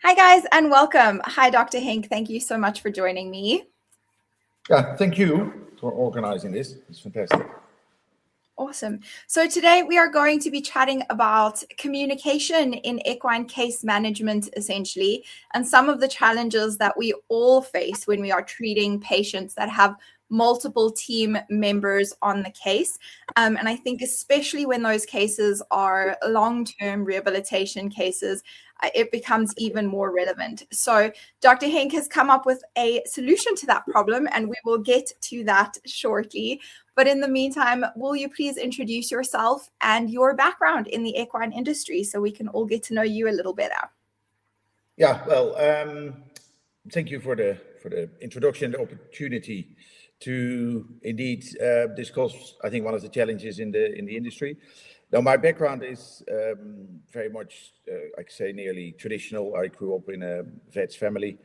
Hi, guys, and welcome. Hi, Dr. Henk. Thank you so much for joining me. Yeah, thank you for organizing this. It's fantastic. Awesome. So today we are going to be chatting about communication in equine case management, essentially, and some of the challenges that we all face when we are treating patients that have multiple team members on the case. And I think especially when those cases are long-term rehabilitation cases, it becomes even more relevant. So Dr. Henk has come up with a solution to that problem, and we will get to that shortly. But in the meantime, will you please introduce yourself and your background in the equine industry so we can all get to know you a little better? Yeah, well, thank you for the introduction, the opportunity to indeed discuss, I think, one of the challenges in the industry. Now, my background is very much, I could say, nearly traditional. I grew up in a vet's family.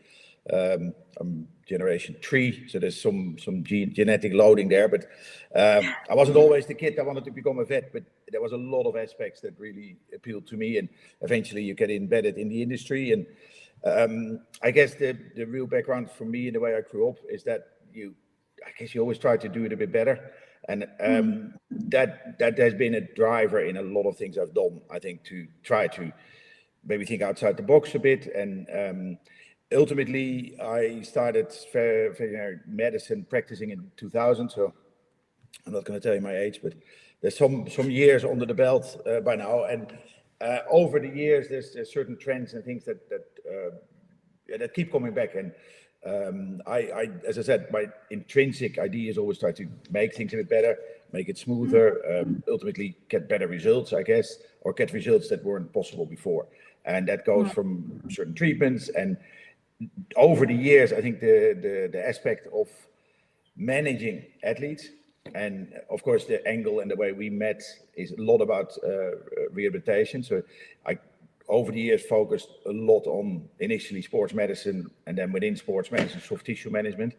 I'm generation 3, so there's some genetic loading there. But I wasn't always the kid that wanted to become a vet, but there was a lot of aspects that really appealed to me, and eventually you get embedded in the industry. And I guess the real background for me and the way I grew up is that you always try to do it a bit better, and that has been a driver in a lot of things I've done. I think to try to maybe think outside the box a bit, and ultimately I started veterinary medicine practicing in 2000. So I'm not going to tell you my age, but there's some years under the belt by now, and over the years there's certain trends and things that keep coming back. And I, as I said, my intrinsic idea is always try to make things a bit better, make it smoother, ultimately get better results, I guess, or get results that weren't possible before. And that goes from certain treatments. And over the years, I think the aspect of managing athletes, and of course the angle and the way we met is a lot about rehabilitation. So I, over the years, focused a lot on initially sports medicine, and then within sports medicine, soft tissue management.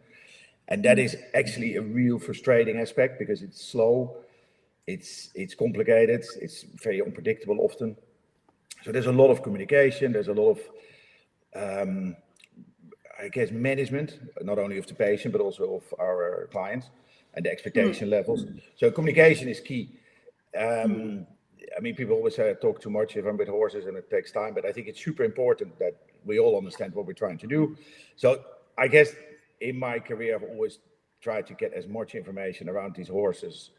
And that is actually a real frustrating aspect because it's slow, it's complicated, it's very unpredictable often. So there's a lot of communication, there's a lot of, I guess, management, not only of the patient, but also of our clients and the expectation levels. So communication is key. I mean, people always say I talk too much if I'm with horses and it takes time, but I think it's super important that we all understand what we're trying to do. So I guess in my career, I've always tried to get as much information around these horses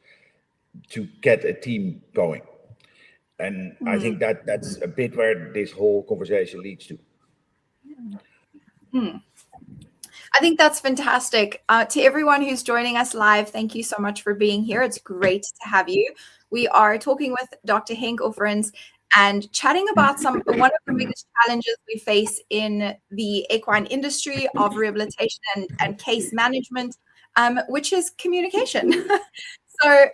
to get a team going. And I think that's a bit where this whole conversation leads to. I think that's fantastic. To everyone who's joining us live, thank you so much for being here. It's great to have you. We are talking with Dr. Henk Offereins and chatting about one of the biggest challenges we face in the equine industry of rehabilitation and case management, which is communication. So,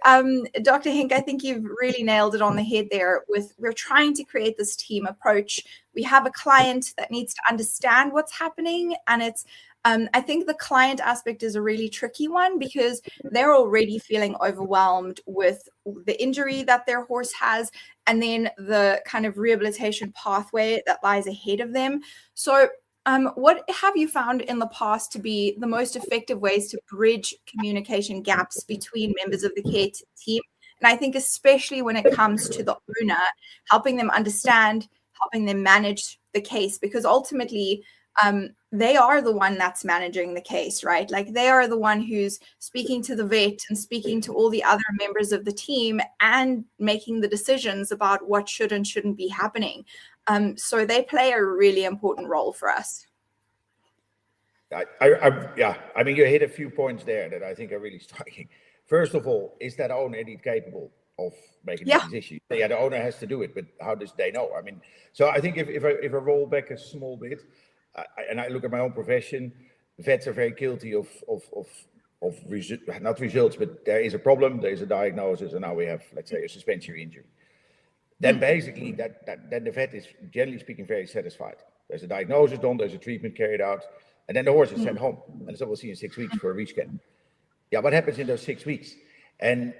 Dr. Henk, I think you've really nailed it on the head there. We're trying to create this team approach. We have a client that needs to understand what's happening, and it's I think the client aspect is a really tricky one because they're already feeling overwhelmed with the injury that their horse has and then the kind of rehabilitation pathway that lies ahead of them. So what have you found in the past to be the most effective ways to bridge communication gaps between members of the care team? And I think especially when it comes to the owner, helping them understand, helping them manage the case, because ultimately they are the one that's managing the case, right? Like they are the one who's speaking to the vet and speaking to all the other members of the team and making the decisions about what should and shouldn't be happening. So they play a really important role for us. Yeah, I mean, you hit a few points there that I think are really striking. First of all, is that owner indeed capable of making the decision? Yeah, the owner has to do it, but how does they know? I mean, so I think if I roll back a small bit, and I look at my own profession, vets are very guilty of not results, but there is a problem, there is a diagnosis, and now we have, let's say, a suspensory injury. Then basically then the vet is, generally speaking, very satisfied. There's a diagnosis done, there's a treatment carried out, and then the horse is sent home. And so we'll see in 6 weeks for a rescan. Yeah, what happens in those 6 weeks? And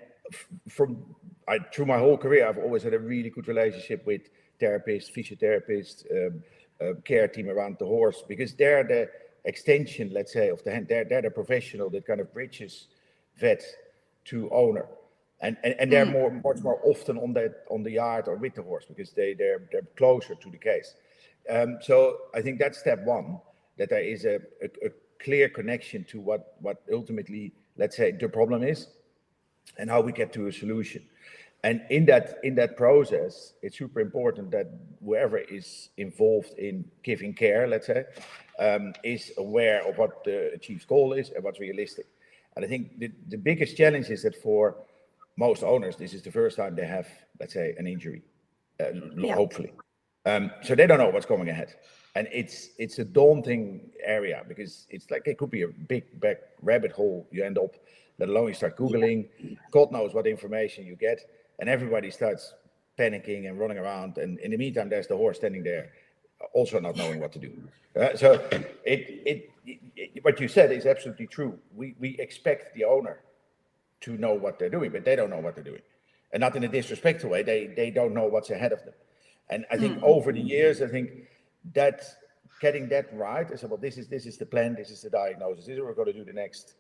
through my whole career, I've always had a really good relationship with therapists, physiotherapists, care team around the horse, because they're the extension, let's say, of the hand. They're the professional that kind of bridges vet to owner, and they're much more often on the yard or with the horse, because they're closer to the case. So I think that's step one, that there is a clear connection to what ultimately, let's say, the problem is, and how we get to a solution. And in that process, it's super important that whoever is involved in giving care, let's say, is aware of what the chief's goal is and what's realistic. And I think the biggest challenge is that for most owners, this is the first time they have, let's say, an injury, hopefully. So they don't know what's going ahead. And it's a daunting area, because it's like, it could be a big back rabbit hole you end up, let alone you start Googling, God knows what information you get, and everybody starts panicking and running around. And in the meantime, there's the horse standing there, also not knowing what to do. So what you said is absolutely true. We expect the owner to know what they're doing, but they don't know what they're doing. And not in a disrespectful way, they don't know what's ahead of them. And I think over the years, I think that getting that right, I said, well, this is the plan, this is the diagnosis, this is what we're going to do the next,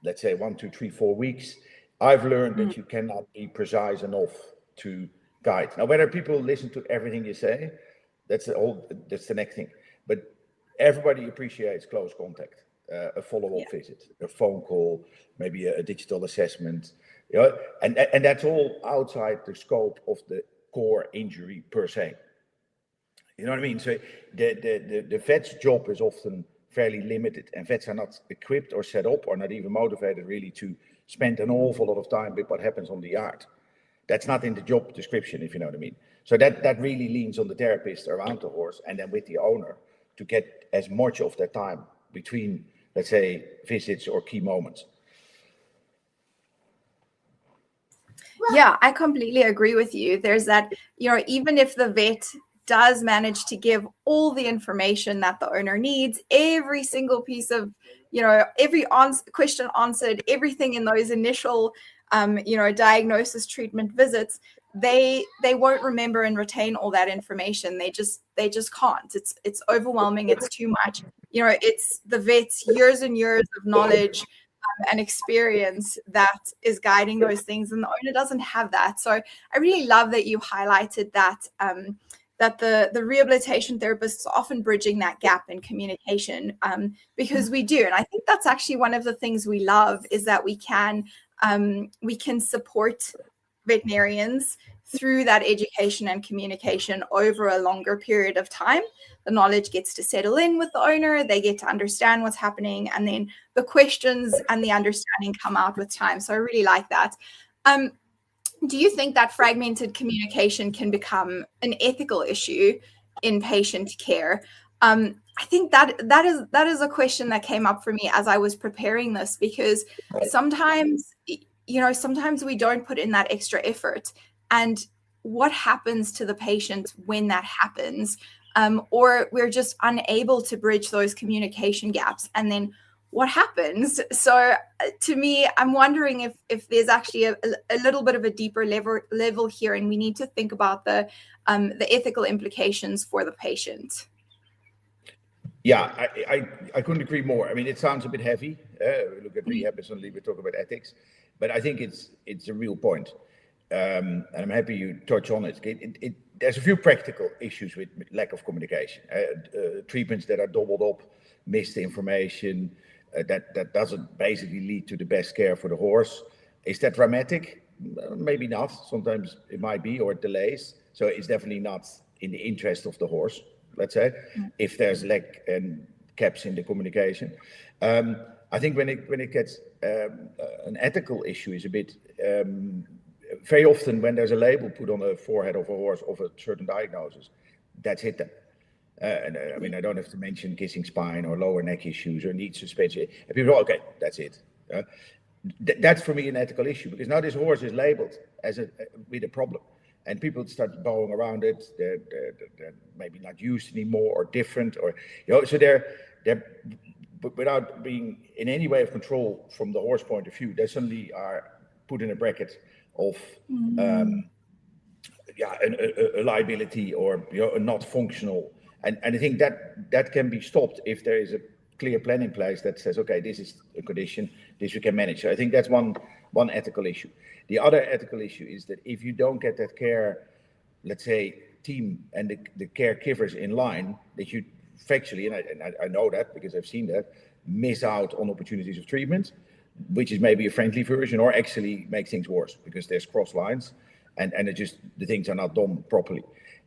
let's say, 1, 2, 3, 4 weeks. I've learned that you cannot be precise enough to guide. Now, whether people listen to everything you say, that's the next thing. But everybody appreciates close contact, a follow-up visit, a phone call, maybe a digital assessment, and that's all outside the scope of the core injury per se. You know what I mean? So the vet's job is often fairly limited, and vets are not equipped or set up or not even motivated really to spend an awful lot of time with what happens on the yard. That's not in the job description, if you know what I mean. So that really leans on the therapist around the horse and then with the owner to get as much of their time between, let's say, visits or key moments. Yeah, I completely agree with you. There's that, even if the vet does manage to give all the information that the owner needs, every single piece of, every question answered, everything in those initial, diagnosis, treatment visits, they won't remember and retain all that information. They just can't. It's overwhelming. It's too much. It's the vet's years and years of knowledge and experience that is guiding those things, and the owner doesn't have that. So I really love that you highlighted that. That the rehabilitation therapists are often bridging that gap in communication, because we do. And I think that's actually one of the things we love, is that we can support veterinarians through that education and communication over a longer period of time. The knowledge gets to settle in with the owner, they get to understand what's happening, and then the questions and the understanding come out with time. So I really like that. Do you think that fragmented communication can become an ethical issue in patient care? I think that is a question that came up for me as I was preparing this, because sometimes we don't put in that extra effort, and what happens to the patient when that happens, or we're just unable to bridge those communication gaps, and then what happens? So to me, I'm wondering if there's actually a little bit of a deeper level here, and we need to think about the ethical implications for the patient. Yeah, I couldn't agree more. I mean, it sounds a bit heavy. We look at rehab and suddenly we talk about ethics, but I think it's a real point, and I'm happy you touch on it. There's a few practical issues with lack of communication. Treatments that are doubled up, missed information. That doesn't basically lead to the best care for the horse. Is that dramatic? Maybe not. Sometimes it might be, or it delays. So it's definitely not in the interest of the horse, let's say, if there's lack and gaps in the communication. I think when it gets an ethical issue is a bit, very often when there's a label put on the forehead of a horse of a certain diagnosis, that's it then. And I mean, I don't have to mention kissing spine or lower neck issues or knee suspension. And people go, okay, that's it. That's for me an ethical issue, because now this horse is labeled as with a problem, and people start bowing around it. They're maybe not used anymore or different, or so they're without being in any way of control from the horse point of view. They suddenly are put in a bracket of a liability, or a not functional And I think that can be stopped if there is a clear plan in place that says, okay, this is a condition, this we can manage. So I think that's one ethical issue. The other ethical issue is that if you don't get that care, let's say, team and the caregivers in line, that you factually, and I know that because I've seen that, miss out on opportunities of treatment, which is maybe a friendly version, or actually makes things worse because there's cross lines and the things are not done properly.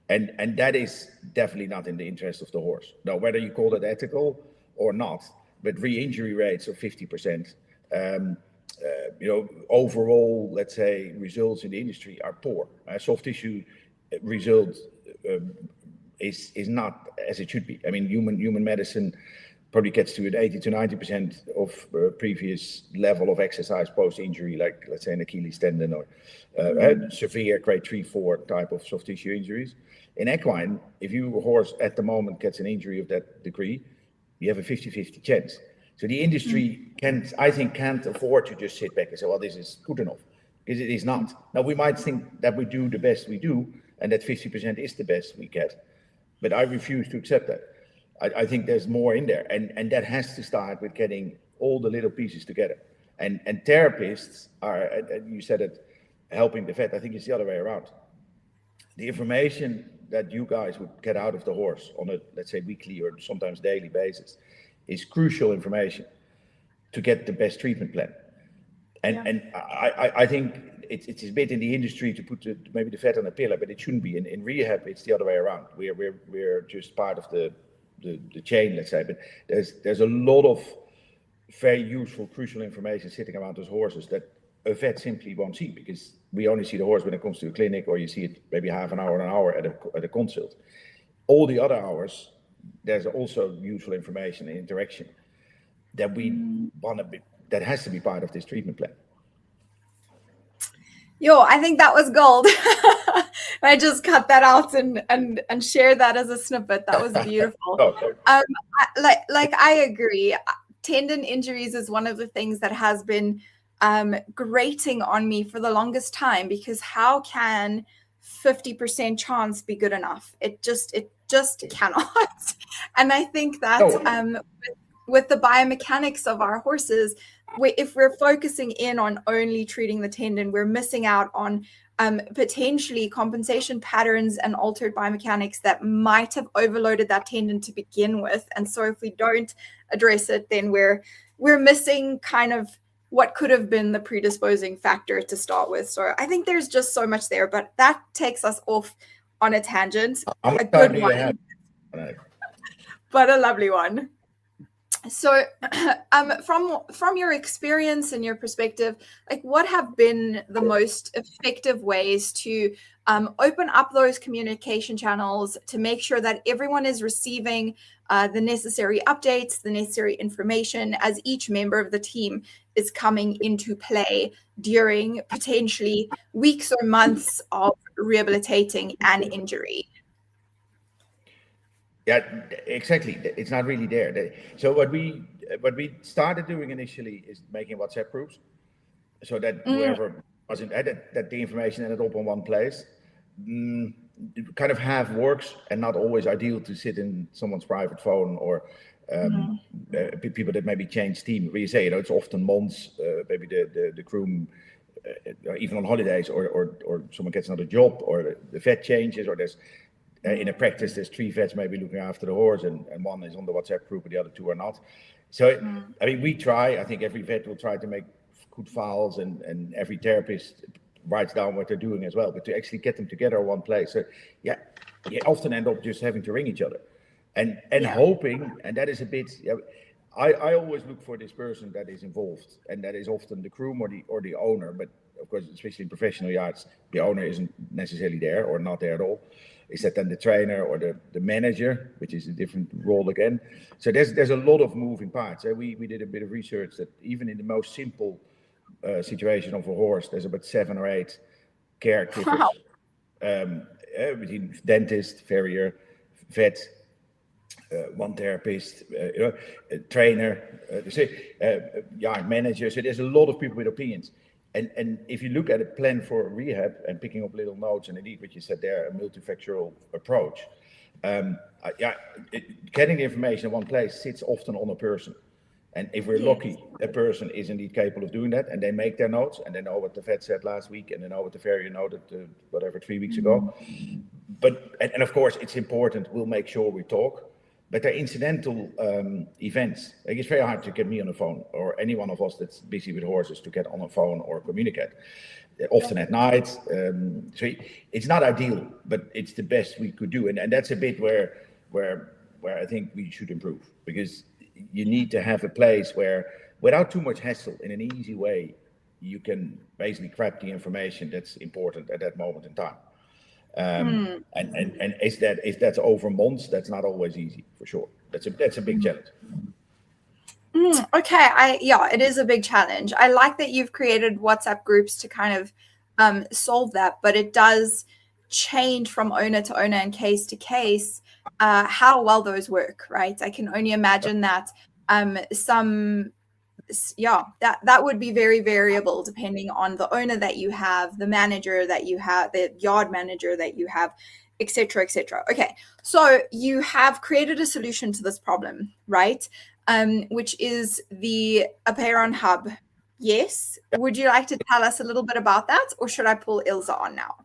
And that is definitely not in the interest of the horse. Now, whether you call it ethical or not, but re-injury rates of 50%, overall, let's say, results in the industry are poor. Soft tissue result is not as it should be. I mean, human medicine probably gets to an 80 to 90% of previous level of exercise post-injury, like let's say an Achilles tendon or severe grade 3, 4 type of soft tissue injuries. In equine, if your horse at the moment gets an injury of that degree, you have a 50-50 chance. So the industry can't afford to just sit back and say, well, this is good enough, because it is not. Now, we might think that we do the best we do, and that 50% is the best we get, but I refuse to accept that. I think there's more in there, and that has to start with getting all the little pieces together. And therapists are, and you said it, helping the vet. I think it's the other way around. The information that you guys would get out of the horse on a, let's say, weekly or sometimes daily basis is crucial information to get the best treatment plan. And I think it's a bit in the industry to put maybe the vet on a pillar, but it shouldn't be. In rehab, it's the other way around. We're just part of the chain, let's say, but there's a lot of very useful, crucial information sitting around those horses that a vet simply won't see, because we only see the horse when it comes to a clinic, or you see it maybe half an hour at a consult. All the other hours, there's also useful information and interaction that we want to be, that has to be part of this treatment plan. Yo, I think that was gold. I just cut that out and shared that as a snippet. That was beautiful. Okay. I agree. Tendon injuries is one of the things that has been grating on me for the longest time, because how can 50% chance be good enough? It just cannot. And I think that with the biomechanics of our horses, if we're focusing in on only treating the tendon, we're missing out on potentially compensation patterns and altered biomechanics that might have overloaded that tendon to begin with. And so if we don't address it, then we're missing kind of what could have been the predisposing factor to start with. So I think there's just so much there, but that takes us off on a tangent. A good one, but a lovely one. So from your experience and your perspective, like, what have been the most effective ways to open up those communication channels to make sure that everyone is receiving the necessary updates, the necessary information, as each member of the team is coming into play during potentially weeks or months of rehabilitating an injury? Yeah, exactly. It's not really there. So what we started doing initially is making WhatsApp groups, so that whoever wasn't that the information ended up on one place. Kind of half works, and not always ideal to sit in someone's private phone, or people that maybe change team. Where you say, it's often months, maybe the groom, even on holidays, or someone gets another job, or the vet changes, or there's in a practice, there's 3 vets maybe looking after the horse, and one is on the WhatsApp group, and the other 2 are not. So, I mean, I think every vet will try to make good files, and every therapist writes down what they're doing as well, but to actually get them together in one place. So, you often end up just having to ring each other and hoping, and that is a bit, I always look for this person that is involved, and that is often the groom or the owner, but of course, especially in professional yards, the owner isn't necessarily there, or not there at all. Is that then the trainer or the manager, which is a different role again? So there's a lot of moving parts. We did a bit of research that even in the most simple situation of a horse, there's about 7 or 8 caregivers, between dentist, farrier, vet, one therapist, a trainer, yard manager. So there's a lot of people with opinions. And if you look at a plan for rehab and picking up little notes, and indeed what you said there, a multifactorial approach, Getting the information in one place sits often on a person. And if we're lucky, that person is indeed capable of doing that, and they make their notes, and they know what the vet said last week, and they know what the farrier noted, 3 weeks ago. But and of course, it's important. We'll make sure we talk. But they're incidental events. Like, it's very hard to get me on the phone, or any one of us that's busy with horses, to get on a phone or communicate. Often at night. So it's not ideal, but it's the best we could do. And that's a bit where I think we should improve, because you need to have a place where, without too much hassle, in an easy way, you can basically grab the information that's important at that moment in time. And if that's over months, that's not always easy, for sure. That's a big challenge. Okay, it is a big challenge. I like that you've created WhatsApp groups to kind of solve that, but it does change from owner to owner and case to case how well those work, right? I can only imagine that that would be very variable depending on the owner that you have, the manager that you have, the yard manager that you have, etc., etc. Okay, so you have created a solution to this problem, right? Which is the Apeiron Hub. Yes. Would you like to tell us a little bit about that, or should I pull Ilse on now?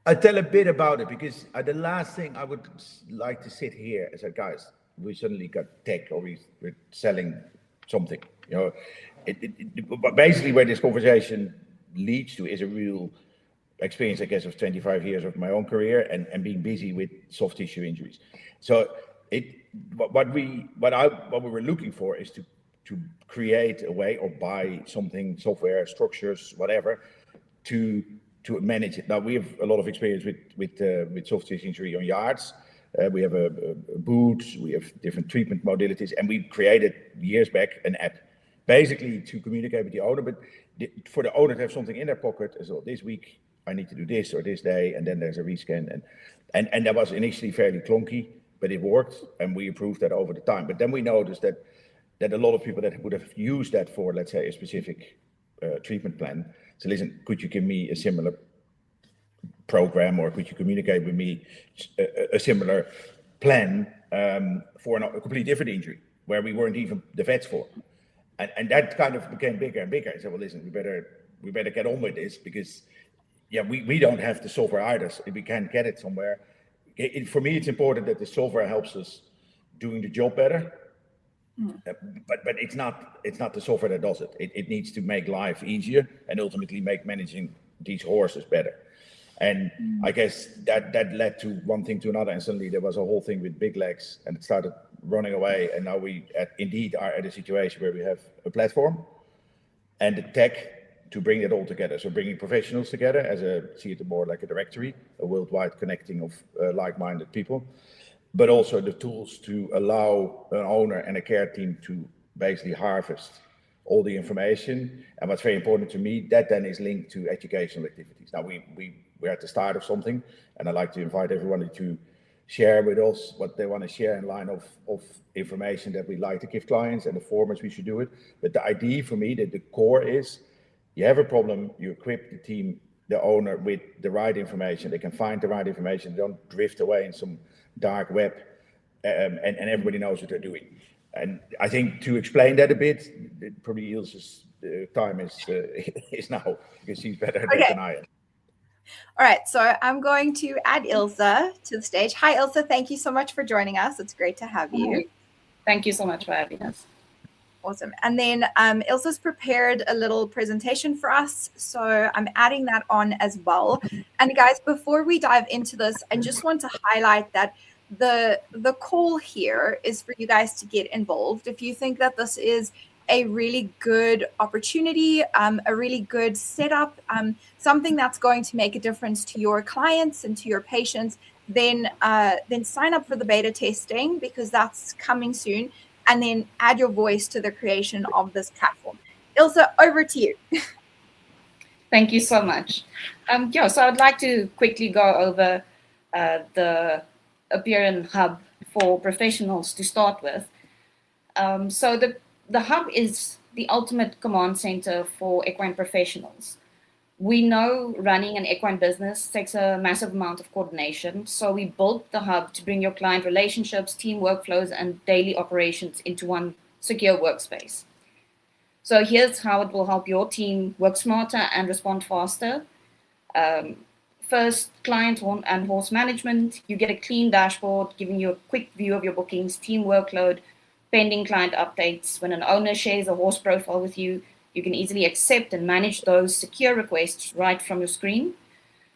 I'll tell a bit about it, because the last thing I would like to sit here and say, guys, we suddenly got tech, or we're selling something. But basically where this conversation leads to is a real experience, I guess, of 25 years of my own career and being busy with soft tissue injuries. So what we were looking for is to create a way, or buy something, software, structures, whatever, to manage it. Now, we have a lot of experience with soft tissue injury on yards. We have a boot, we have different treatment modalities, and we created years back an app, basically to communicate with the owner, but for the owner to have something in their pocket as well. This week I need to do this, or this day, and then there's a rescan, and that was initially fairly clunky, but it worked, and we improved that over the time. But then we noticed that a lot of people that would have used that for, let's say, a specific treatment plan, so listen, could you give me a similar program, or could you communicate with me a similar plan for a completely different injury where we weren't even the vets for? And that kind of became bigger and bigger. I said, well, listen, we better get on with this, because we don't have the software either. So we can't get it somewhere. For me, it's important that the software helps us doing the job better. But it's not the software that does it. It needs to make life easier and ultimately make managing these horses better. And I guess that led to one thing to another, and suddenly there was a whole thing with big legs, and it started running away. And now we indeed are at a situation where we have a platform and the tech to bring it all together. So bringing professionals together see it more like a directory, a worldwide connecting of like-minded people, but also the tools to allow an owner and a care team to basically harvest all the information. And what's very important to me, that then is linked to educational activities. Now we're at the start of something, and I'd like to invite everyone to share with us what they want to share in line of information that we like to give clients and the formats we should do it. But the idea for me, that the core is, you have a problem, you equip the team, the owner, with the right information. They can find the right information, they don't drift away in some dark web, and everybody knows what they're doing. And I think to explain that a bit, probably Ilse's time is now, because she's better at that than I am. All right, so I'm going to add Ilse to the stage. Hi, Ilse. Thank you so much for joining us. It's great to have you. Thank you so much for having us. Awesome. And then Ilse's prepared a little presentation for us, so I'm adding that on as well. And guys, before we dive into this, I just want to highlight that the call here is for you guys to get involved. If you think that this is a really good opportunity, a really good setup, something that's going to make a difference to your clients and to your patients, then sign up for the beta testing, because that's coming soon, and then add your voice to the creation of this platform. Ilse, over to you. Thank you so much. So I'd like to quickly go over the Apeiron Hub for professionals to start with. So the Hub is the ultimate command center for equine professionals. We know running an equine business takes a massive amount of coordination, so we built the hub to bring your client relationships, team workflows, and daily operations into one secure workspace. So here's how it will help your team work smarter and respond faster. First, client and horse management. You get a clean dashboard giving you a quick view of your bookings, team workload, pending client updates. When an owner shares a horse profile with you, you can easily accept and manage those secure requests right from your screen.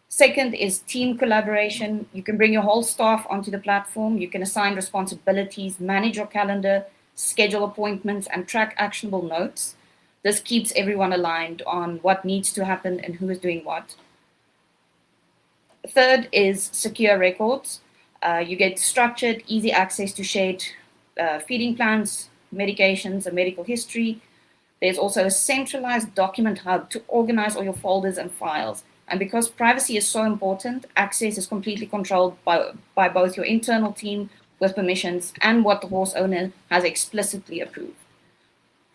Second is team collaboration. You can bring your whole staff onto the platform. You can assign responsibilities, manage your calendar, schedule appointments, and track actionable notes. This keeps everyone aligned on what needs to happen and who is doing what. Third is secure records. You get structured, easy access to shared feeding plans, medications, and medical history. There's also a centralized document hub to organize all your folders and files. And because privacy is so important, access is completely controlled by both your internal team with permissions and what the horse owner has explicitly approved.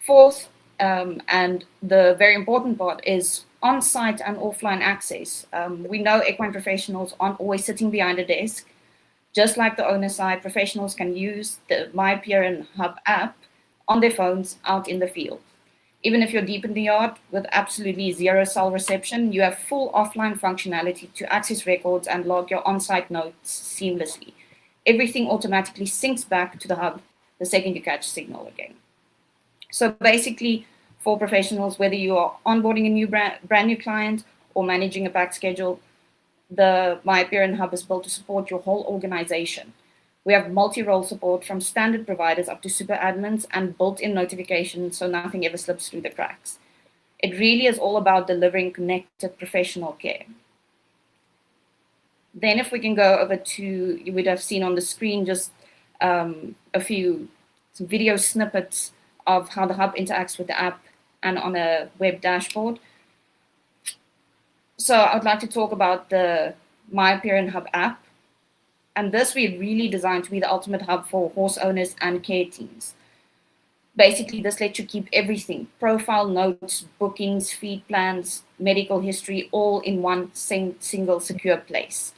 Fourth, and the very important part, is on-site and offline access. We know equine professionals aren't always sitting behind a desk. Just like the owner side, professionals can use the My Apeiron Hub app on their phones out in the field. Even if you're deep in the yard with absolutely zero cell reception, you have full offline functionality to access records and log your on-site notes seamlessly. Everything automatically syncs back to the hub the second you catch signal again. So basically, for professionals, whether you are onboarding a new brand new client or managing a pack schedule, the My Apeiron Hub is built to support your whole organization. We have multi-role support from standard providers up to super admins and built-in notifications so nothing ever slips through the cracks. It really is all about delivering connected professional care. Then if we can go over to, you would have seen on the screen just a few video snippets of how the hub interacts with the app and on a web dashboard. So I would like to talk about the My Apeiron Hub app. And this we really designed to be the ultimate hub for horse owners and care teams. Basically, this lets you keep everything: profile, notes, bookings, feed plans, medical history, all in one single secure place.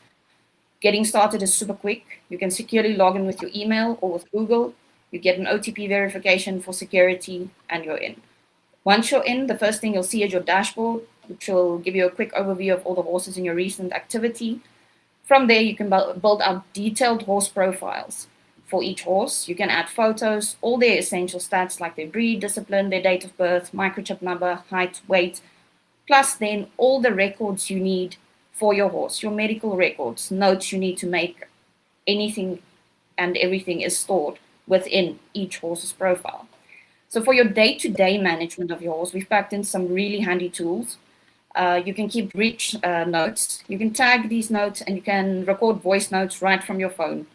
Getting started is super quick. You can securely log in with your email or with Google. You get an OTP verification for security, and you're in. Once you're in, the first thing you'll see is your dashboard, which will give you a quick overview of all the horses in your recent activity. From there, you can build out detailed horse profiles for each horse. You can add photos, all their essential stats like their breed, discipline, their date of birth, microchip number, height, weight, plus then all the records you need for your horse, your medical records, notes you need to make, anything and everything is stored within each horse's profile. So for your day-to-day management of your horse, we've packed in some really handy tools. You can keep rich notes. You can tag these notes and you can record voice notes right from your phone,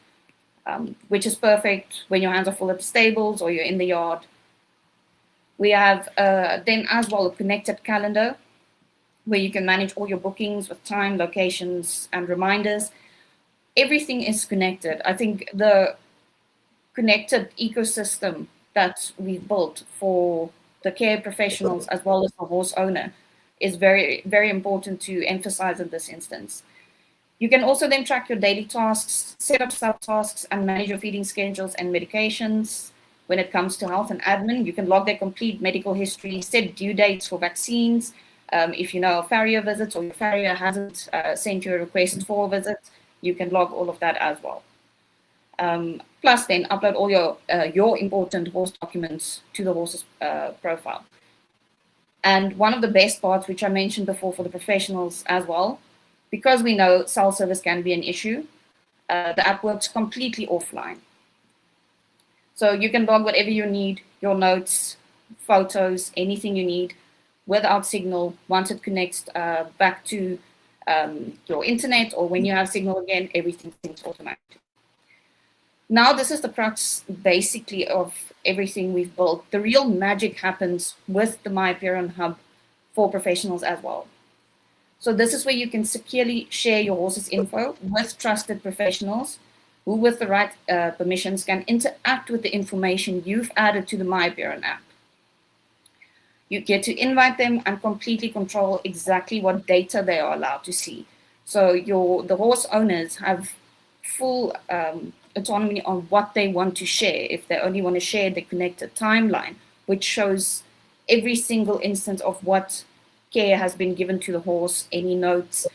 which is perfect when your hands are full at the stables or you're in the yard. We have then as well a connected calendar where you can manage all your bookings with time, locations, and reminders. Everything is connected. I think the connected ecosystem that we've built for the care professionals as well as the horse owner is very, very important to emphasize in this instance. You can also then track your daily tasks, set up subtasks, and manage your feeding schedules and medications. When it comes to health and admin, you can log their complete medical history, set due dates for vaccines. If you know a farrier visits or your farrier hasn't sent you a request for a visit, you can log all of that as well. Plus then upload all your important horse documents to the horse's profile. And one of the best parts, which I mentioned before for the professionals as well, because we know cell service can be an issue, the app works completely offline. So you can log whatever you need, your notes, photos, anything you need without signal. Once it connects back to your internet or when you have signal again, everything syncs automatically. Now this is the crux basically of everything we've built. The real magic happens with the My Apeiron Hub for professionals as well. So this is where you can securely share your horse's info with trusted professionals who with the right permissions can interact with the information you've added to the My Apeiron app. You get to invite them and completely control exactly what data they are allowed to see. So the horse owners have full autonomy on what they want to share. If they only want to share the connected timeline, which shows every single instance of what care has been given to the horse, any notes,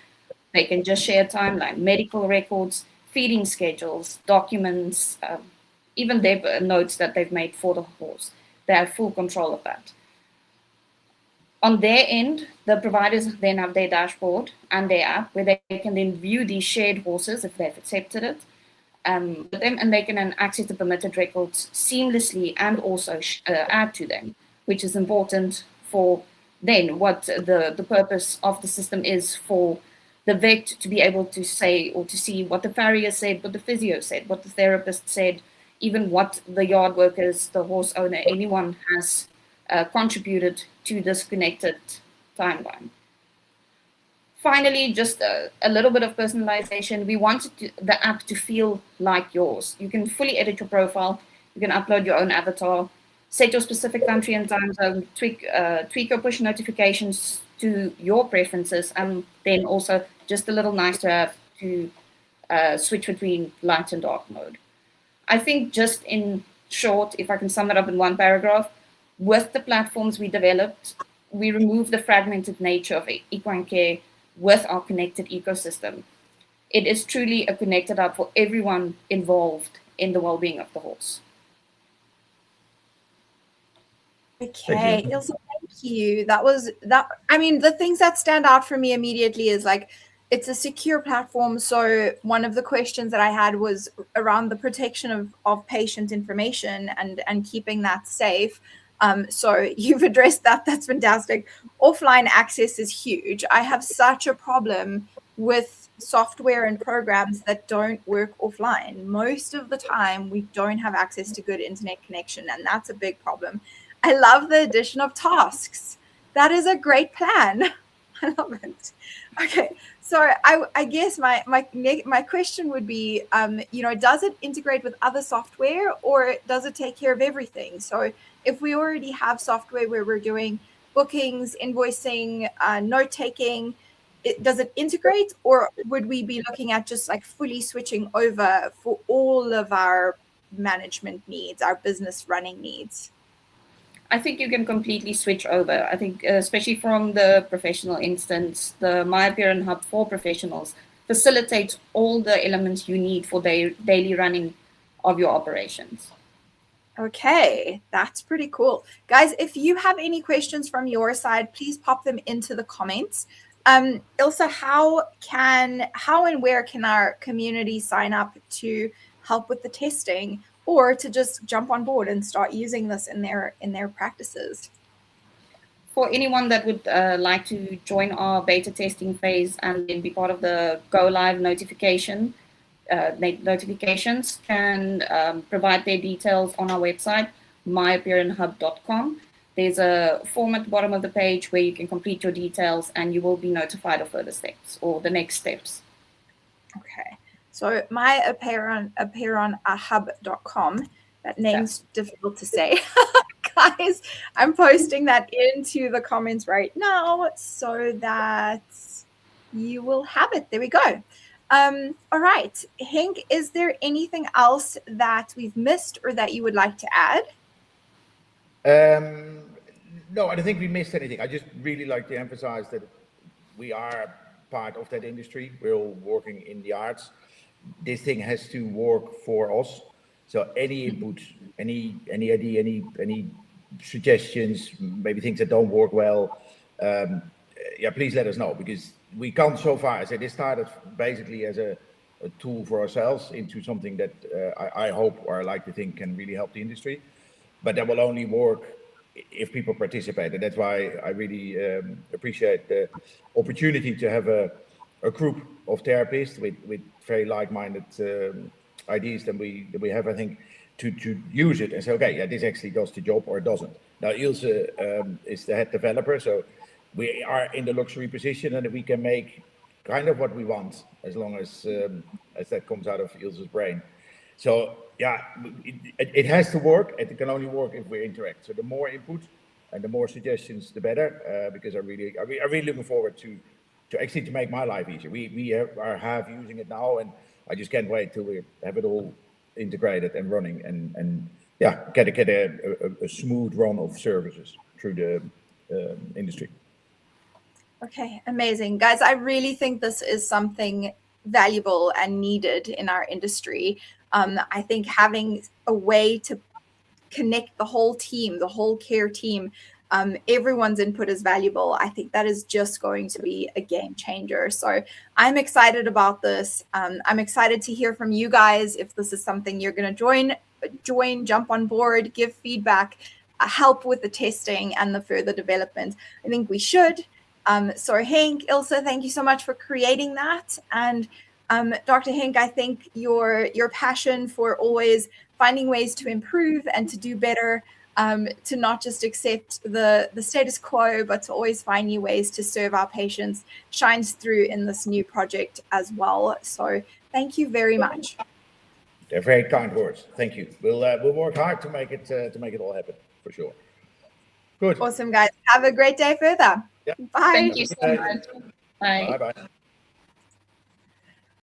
they can just share a timeline, medical records, feeding schedules, documents, even their notes that they've made for the horse. They have full control of that. On their end, the providers then have their dashboard and their app where they can then view these shared horses if they've accepted it with them, and they can then access the permitted records seamlessly and also add to them, which is important for then what the purpose of the system is for the vet to be able to say or to see what the farrier said, what the physio said, what the therapist said, even what the yard workers, the horse owner, anyone has contributed to this connected timeline. Finally, just a little bit of personalization. We wanted the app to feel like yours. You can fully edit your profile. You can upload your own avatar, set your specific country and time zone, tweak your push notifications to your preferences, and then also just a little nice to have to switch between light and dark mode. I think just in short, if I can sum it up in one paragraph, with the platforms we developed, we removed the fragmented nature of equine care with our connected ecosystem. It is truly a connected hub for everyone involved in the well-being of the horse. Okay, Ilse, thank you. I mean, the things that stand out for me immediately is like, it's a secure platform. So one of the questions that I had was around the protection of patient information and keeping that safe. So you've addressed that. That's fantastic. Offline access is huge. I have such a problem with software and programs that don't work offline. Most of the time, we don't have access to good internet connection, and that's a big problem. I love the addition of tasks. That is a great plan. I love it. Okay, so I guess my question would be, does it integrate with other software, or does it take care of everything? So if we already have software where we're doing bookings, invoicing, note taking, does it integrate, or would we be looking at just like fully switching over for all of our management needs, our business running needs? I think you can completely switch over. I think, especially from the professional instance, the My Apeiron Hub for professionals facilitates all the elements you need for daily running of your operations. Okay, that's pretty cool. Guys, if you have any questions from your side, please pop them into the comments. Ilse, how and where can our community sign up to help with the testing, or to just jump on board and start using this in their practices? For anyone that would like to join our beta testing phase and then be part of the go live notifications, can provide their details on our website, myapeironhub.com. There's a form at the bottom of the page where you can complete your details and you will be notified of further steps or the next steps. Okay. So myapeironhub.com. That name's difficult to say. Guys, I'm posting that into the comments right now so that you will have it. There we go. All right. Henk, is there anything else that we've missed or that you would like to add? No, I don't think we missed anything. I just really like to emphasize that we are part of that industry. We're all working in the arts. This thing has to work for us. So any input, any idea, any suggestions, maybe things that don't work well, please let us know, because we can't so far. I said this started basically as a tool for ourselves into something that I hope, or I like to think, can really help the industry. But that will only work if people participate, and that's why I really appreciate the opportunity to have a group of therapists with very like-minded ideas that we have, I think, to use it and say, okay, yeah, this actually does the job or it doesn't. Now, Ilse is the head developer, so we are in the luxury position and we can make kind of what we want as long as that comes out of Ilse's brain. So yeah, it has to work. It can only work if we interact. So the more input, and the more suggestions, the better, because I'm really looking forward to actually make my life easier. We have using it now, and I just can't wait till we have it all integrated and running, and yeah, get a smooth run of services through the industry. Okay, amazing. Guys, I really think this is something valuable and needed in our industry. I think having a way to connect the whole team, the whole care team, everyone's input is valuable. I think that is just going to be a game changer. So I'm excited about this. I'm excited to hear from you guys if this is something you're going to join, jump on board, give feedback, help with the testing and the further development. I think we should. So Henk, Ilse, thank you so much for creating that. And Dr. Henk, I think your passion for always finding ways to improve and to do better, to not just accept the status quo, but to always find new ways to serve our patients shines through in this new project as well. So thank you very much. They're very kind words. Thank you. We'll work hard to make it all happen for sure. Good. Awesome, guys. Have a great day further. Yeah. Bye. Thank you so much. Bye. Bye.